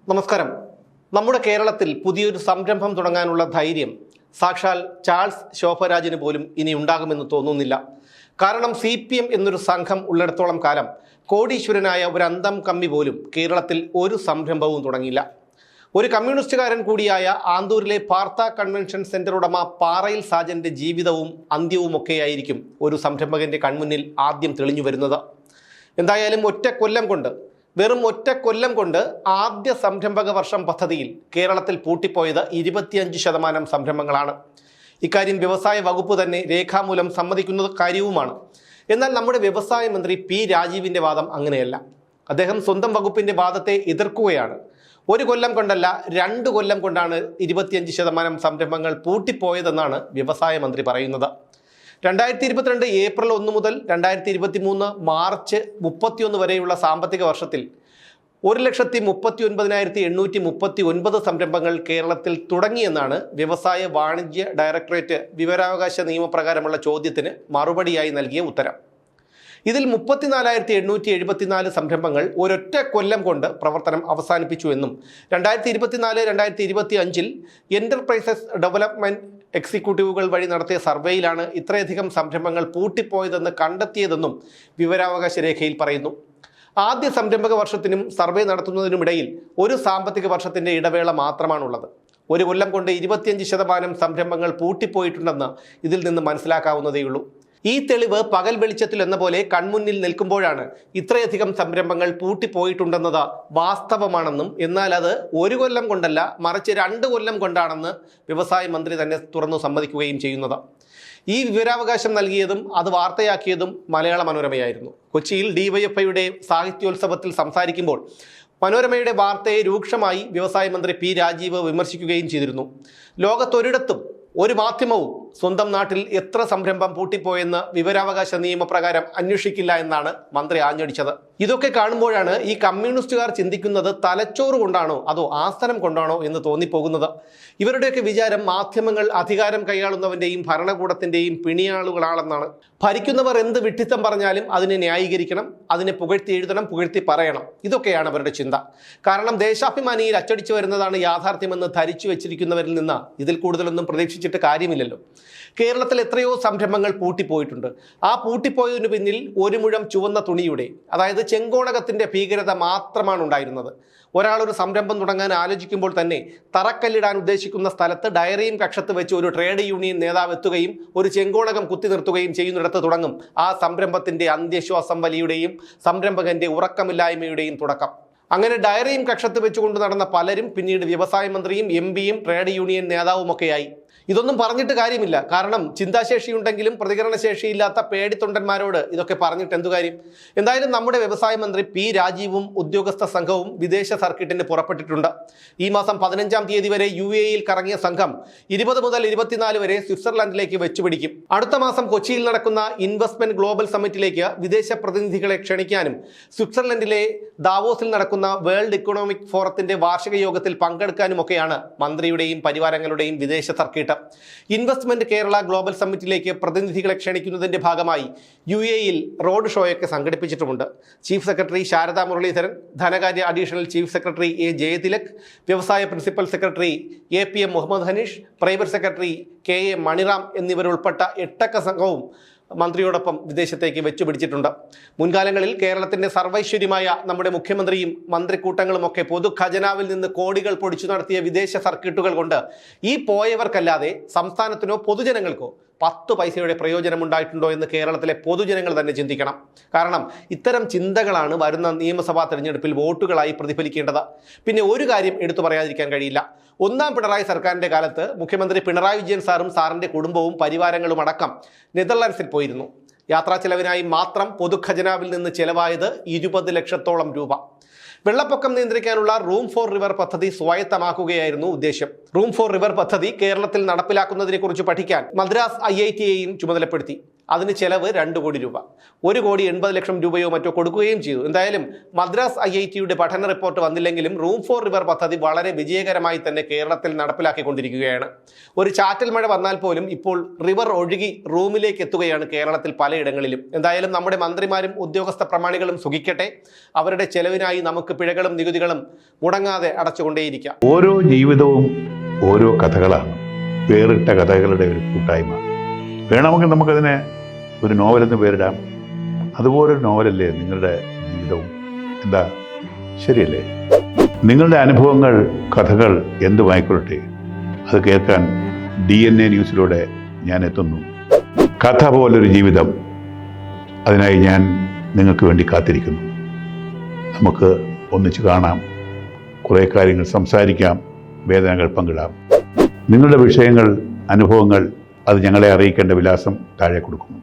നമസ്കാരം. നമ്മുടെ കേരളത്തിൽ പുതിയൊരു സംരംഭം തുടങ്ങാനുള്ള ധൈര്യം സാക്ഷാൽ ചാൾസ് ശോഭരാജിന് പോലും ഇനി ഉണ്ടാകുമെന്ന് തോന്നുന്നില്ല. കാരണം CPM എന്നൊരു സംഘം ഉള്ളിടത്തോളം കാലം കോടീശ്വരനായ ഒരു അന്തം കമ്മി പോലും കേരളത്തിൽ ഒരു സംരംഭവും തുടങ്ങിയില്ല. ഒരു കമ്മ്യൂണിസ്റ്റുകാരൻ കൂടിയായ ആന്തൂരിലെ പാർത്ത കൺവെൻഷൻ സെന്റർ ഉടമ പാറയിൽ സാജന്റെ ജീവിതവും അന്ത്യവുമൊക്കെയായിരിക്കും ഒരു സംരംഭകന്റെ കൺമുന്നിൽ ആദ്യം തെളിഞ്ഞു വരുന്നത്. എന്തായാലും വെറും ഒറ്റ കൊല്ലം കൊണ്ട് ആദ്യ സംരംഭക വർഷം പദ്ധതിയിൽ കേരളത്തിൽ പൂട്ടിപ്പോയത് 25% സംരംഭങ്ങളാണ്. ഇക്കാര്യം വ്യവസായ വകുപ്പ് തന്നെ രേഖാമൂലം സമ്മതിക്കുന്ന കാര്യവുമാണ്. എന്നാൽ നമ്മുടെ വ്യവസായ മന്ത്രി P. രാജീവിൻ്റെ വാദം അങ്ങനെയല്ല. അദ്ദേഹം സ്വന്തം വകുപ്പിൻ്റെ വാദത്തെ എതിർക്കുകയാണ്. ഒരു കൊല്ലം കൊണ്ടല്ല, 2 കൊല്ലം കൊണ്ടാണ് 25% സംരംഭങ്ങൾ പൂട്ടിപ്പോയതെന്നാണ് വ്യവസായ മന്ത്രി പറയുന്നത്. 2022 ഏപ്രിൽ 1 മുതൽ 2023 മാർച്ച് 31 വരെയുള്ള സാമ്പത്തിക വർഷത്തിൽ 1,39,839 സംരംഭങ്ങൾ കേരളത്തിൽ തുടങ്ങിയെന്നാണ് വ്യവസായ വാണിജ്യ ഡയറക്ടറേറ്റ് വിവരാവകാശ നിയമപ്രകാരമുള്ള ചോദ്യത്തിന് മറുപടിയായി നൽകിയ ഉത്തരം. ഇതിൽ 34,874 സംരംഭങ്ങൾ ഒരൊറ്റ കൊല്ലം കൊണ്ട് പ്രവർത്തനം അവസാനിപ്പിച്ചു എന്നും 2024-2025 എന്റർപ്രൈസസ് ഡെവലപ്മെന്റ് എക്സിക്യൂട്ടീവുകൾ വഴി നടത്തിയ സർവേയിലാണ് ഇത്രയധികം സംരംഭങ്ങൾ പൂട്ടിപ്പോയതെന്ന് കണ്ടെത്തിയതെന്നും വിവരാവകാശ രേഖയിൽ പറയുന്നു. ആദ്യ സംരംഭക വർഷത്തിനും സർവേ നടത്തുന്നതിനുമിടയിൽ ഒരു സാമ്പത്തിക വർഷത്തിന്റെ ഇടവേള മാത്രമാണുള്ളത്. ഒരു കൊല്ലം കൊണ്ട് 25% സംരംഭങ്ങൾ പൂട്ടിപ്പോയിട്ടുണ്ടെന്ന് ഇതിൽ നിന്ന് മനസ്സിലാക്കാവുന്നതേയുള്ളൂ. ഈ തെളിവ് പകൽ വെളിച്ചത്തിൽ എന്ന പോലെ കൺമുന്നിൽ നിൽക്കുമ്പോഴാണ് ഇത്രയധികം സംരംഭങ്ങൾ പൂട്ടിപ്പോയിട്ടുണ്ടെന്നത് വാസ്തവമാണെന്നും, എന്നാൽ അത് ഒരു കൊല്ലം കൊണ്ടല്ല മറിച്ച് 2 കൊല്ലം കൊണ്ടാണെന്ന് വ്യവസായ മന്ത്രി തന്നെ തുറന്നു സമ്മതിക്കുകയും ചെയ്യുന്നത്. ഈ വിവരാവകാശം നൽകിയതും അത് വാർത്തയാക്കിയതും മലയാള മനോരമയായിരുന്നു. കൊച്ചിയിൽ DYFIയുടെ സാഹിത്യോത്സവത്തിൽ സംസാരിക്കുമ്പോൾ മനോരമയുടെ വാർത്തയെ രൂക്ഷമായി വ്യവസായ മന്ത്രി P. രാജീവ് വിമർശിക്കുകയും ചെയ്തിരുന്നു. ലോകത്തൊരിടത്തും ഒരു മാധ്യമവും സ്വന്തം നാട്ടിൽ എത്ര സംരംഭം പൂട്ടിപ്പോയെന്ന് വിവരാവകാശ നിയമപ്രകാരം അന്വേഷിക്കില്ല എന്നാണ് മന്ത്രി ആഞ്ഞടിച്ചത്. ഇതൊക്കെ കാണുമ്പോഴാണ് ഈ കമ്മ്യൂണിസ്റ്റുകാർ ചിന്തിക്കുന്നത് തലച്ചോറ് കൊണ്ടാണോ അതോ ആസ്ഥനം കൊണ്ടാണോ എന്ന് തോന്നിപ്പോകുന്നത്. ഇവരുടെയൊക്കെ വിചാരം മാധ്യമങ്ങൾ അധികാരം കൈയാളുന്നവന്റെയും ഭരണകൂടത്തിന്റെയും പിണിയാളുകളാണെന്നാണ്. ഭരിക്കുന്നവർ എന്ത് വിഡ്ഢിത്തം പറഞ്ഞാലും അതിനെ ന്യായീകരിക്കണം, അതിനെ പുകഴ്ത്തി എഴുതണം, പുകഴ്ത്തി പറയണം. ഇതൊക്കെയാണ് അവരുടെ ചിന്ത. കാരണം ദേശാഭിമാനിയിൽ അച്ചടിച്ചു വരുന്നതാണ് യാഥാർത്ഥ്യമെന്ന് ധരിച്ചു വെച്ചിരിക്കുന്നവരിൽ നിന്ന് ഇതിൽ കൂടുതലൊന്നും പ്രതീക്ഷിച്ചിട്ട് കാര്യമില്ലല്ലോ. കേരളത്തിൽ എത്രയോ സംരംഭങ്ങൾ പൂട്ടിപ്പോയിട്ടുണ്ട്. ആ പൂട്ടിപ്പോയതിനു പിന്നിൽ ഒരു മുഴം ചുവന്ന തുണിയുടെ, അതായത് ചെങ്കോണകത്തിന്റെ ഭീകരത മാത്രമാണ് ഉണ്ടായിരുന്നത്. ഒരാളൊരു സംരംഭം തുടങ്ങാൻ ആലോചിക്കുമ്പോൾ തന്നെ തറക്കല്ലിടാൻ ഉദ്ദേശിക്കുന്ന സ്ഥലത്ത് ഡയറിയും കക്ഷത്ത് വെച്ച് ഒരു ട്രേഡ് യൂണിയൻ നേതാവ് എത്തുകയും ഒരു ചെങ്കോണകം കുത്തി നിർത്തുകയും ചെയ്യുന്നിടത്ത് തുടങ്ങും ആ സംരംഭത്തിന്റെ അന്ത്യശ്വാസം വലിയുടെയും സംരംഭകന്റെ ഉറക്കമില്ലായ്മയുടെയും തുടക്കം. അങ്ങനെ ഡയറിയും കക്ഷത്ത് വെച്ചുകൊണ്ട് നടന്ന പലരും പിന്നീട് വ്യവസായ മന്ത്രിയും MPയും ട്രേഡ് യൂണിയൻ നേതാവുമൊക്കെയായി. ഇതൊന്നും പറഞ്ഞിട്ട് കാര്യമില്ല. കാരണം ചിന്താശേഷിയുണ്ടെങ്കിലും പ്രതികരണശേഷിയില്ലാത്ത പേടിത്തൊണ്ടന്മാരോട് ഇതൊക്കെ പറഞ്ഞിട്ട് എന്തു കാര്യം? എന്തായാലും നമ്മുടെ വ്യവസായ മന്ത്രി P. രാജീവും ഉദ്യോഗസ്ഥ സംഘവും വിദേശ സർക്കിട്ടിന് പുറപ്പെട്ടിട്ടുണ്ട്. ഈ മാസം 15-ാം തീയതി വരെ UAEയിൽ കറങ്ങിയ സംഘം 20 മുതൽ 24 വരെ സ്വിറ്റ്സർലൻഡിലേക്ക് വെച്ചുപിടിക്കും. അടുത്ത മാസം കൊച്ചിയിൽ നടക്കുന്ന ഇൻവെസ്റ്റ്മെന്റ് ഗ്ലോബൽ സമ്മിറ്റിലേക്ക് വിദേശ പ്രതിനിധികളെ ക്ഷണിക്കാനും സ്വിറ്റ്സർലൻഡിലെ ദാവോസിൽ നടക്കുന്ന വേൾഡ് ഇക്കണോമിക് ഫോറത്തിന്റെ വാർഷിക യോഗത്തിൽ പങ്കെടുക്കാനുമൊക്കെയാണ് മന്ത്രിയുടെയും പരിവാരങ്ങളുടെയും വിദേശ സർക്കിട്ട്. ഇൻവെസ്റ്റ്മെന്റ് കേരള ഗ്ലോബൽ സമ്മിറ്റിലേക്ക് പ്രതിനിധികളെ ക്ഷണിക്കുന്നതിന്റെ ഭാഗമായി UAEയിൽ റോഡ് ഷോയൊക്കെ സംഘടിപ്പിച്ചിട്ടുമുണ്ട്. ചീഫ് സെക്രട്ടറി ശാരദാ മുരളീധരൻ, ധനകാര്യ additional chief secretary A. Jayathilak, വ്യവസായ principal secretary APM Muhammad Hanish, private secretary KA Maniram എന്നിവരുൾപ്പെട്ട 8 സംഘവും മന്ത്രിയോടൊപ്പം വിദേശത്തേക്ക് വെച്ചുപിടിച്ചിട്ടുണ്ട്. മുൻകാലങ്ങളിൽ കേരളത്തിന്റെ സർവൈശ്വര്യമായ നമ്മുടെ മുഖ്യമന്ത്രിയും മന്ത്രിക്കൂട്ടങ്ങളുമൊക്കെ പൊതു ഖജനാവിൽ നിന്ന് കോടികൾ പൊടിച്ചു നടത്തിയ വിദേശ സർക്കിട്ടുകൾ കൊണ്ട് ഈ പോയവർക്കല്ലാതെ സംസ്ഥാനത്തിനോ പൊതുജനങ്ങൾക്കോ 10 പൈസയുടെ പ്രയോജനമുണ്ടായിട്ടുണ്ടോ എന്ന് കേരളത്തിലെ പൊതുജനങ്ങൾ തന്നെ ചിന്തിക്കണം. കാരണം ഇത്തരം ചിന്തകളാണ് വരുന്ന നിയമസഭാ തെരഞ്ഞെടുപ്പിൽ വോട്ടുകളായി പ്രതിഫലിക്കേണ്ടത്. പിന്നെ ഒരു കാര്യം എടുത്തു പറയാതിരിക്കാൻ കഴിയില്ല. 1ാം പിണറായി സർക്കാരിന്റെ കാലത്ത് മുഖ്യമന്ത്രി പിണറായി വിജയൻ സാറും സാറിന്റെ കുടുംബവും പരിവാരങ്ങളും അടക്കം നെതർലാൻഡ്സിൽ പോയിരുന്നു. യാത്രാ ചെലവിനായി മാത്രം പൊതുഖജനാവിൽ നിന്ന് ചെലവായത് 20 ലക്ഷത്തോളം രൂപ. വെള്ളപ്പൊക്കം നിയന്ത്രിക്കാനുള്ള റൂം ഫോർ റിവർ പദ്ധതി സ്വായത്തമാക്കുകയായിരുന്നു ഉദ്ദേശം. റൂം ഫോർ റിവർ പദ്ധതി കേരളത്തിൽ നടപ്പിലാക്കുന്നതിനെ കുറിച്ച് പഠിക്കാൻ മദ്രാസ് IITയെയും ചുമതലപ്പെടുത്തി. അതിന് ചെലവ് 2 കോടി രൂപ. 1,80,00,000 രൂപയോ മറ്റോ കൊടുക്കുകയും ചെയ്തു. എന്തായാലും മദ്രാസ് IITയുടെ പഠന റിപ്പോർട്ട് വന്നില്ലെങ്കിലും റൂം ഫോർ റിവർ പദ്ധതി വളരെ വിജയകരമായി തന്നെ കേരളത്തിൽ നടപ്പിലാക്കിക്കൊണ്ടിരിക്കുകയാണ്. ഒരു ചാറ്റൽ മഴ വന്നാൽ പോലും ഇപ്പോൾ റിവർ ഒഴുകി റൂമിലേക്ക് എത്തുകയാണ് കേരളത്തിൽ പലയിടങ്ങളിലും. എന്തായാലും നമ്മുടെ മന്ത്രിമാരും ഉദ്യോഗസ്ഥ പ്രമാണികളും സുഖിക്കട്ടെ. അവരുടെ ചെലവിനായി നമുക്ക് പിഴകളും നികുതികളും മുടങ്ങാതെ അടച്ചുകൊണ്ടേയിരിക്കാം. ഓരോ ജീവിതവും ഓരോ കഥകളാണ്, വേറിട്ട കഥകളുടെ ഒരു കൂട്ടായ്മ. വേണമെങ്കിൽ നമുക്കതിനെ ഒരു നോവലെന്ന് പേരിടാം. അതുപോലൊരു നോവലല്ലേ നിങ്ങളുടെ ജീവിതവും? എന്താ, ശരിയല്ലേ? നിങ്ങളുടെ അനുഭവങ്ങൾ, കഥകൾ എന്തുമായിക്കൊള്ളട്ടെ, അത് കേൾക്കാൻ DNA ന്യൂസിലൂടെ ഞാൻ എത്തുന്നു. കഥ പോലൊരു ജീവിതം, അതിനായി ഞാൻ നിങ്ങൾക്ക് വേണ്ടി കാത്തിരിക്കുന്നു. നമുക്ക് ഒന്നിച്ച് കാണാം, കുറേ കാര്യങ്ങൾ സംസാരിക്കാം, വേദനകൾ പങ്കിടാം. നിങ്ങളുടെ വിഷയങ്ങൾ, അനുഭവങ്ങൾ അത് ഞങ്ങളെ അറിയിക്കേണ്ട വിലാസം താഴെ കൊടുക്കുന്നു.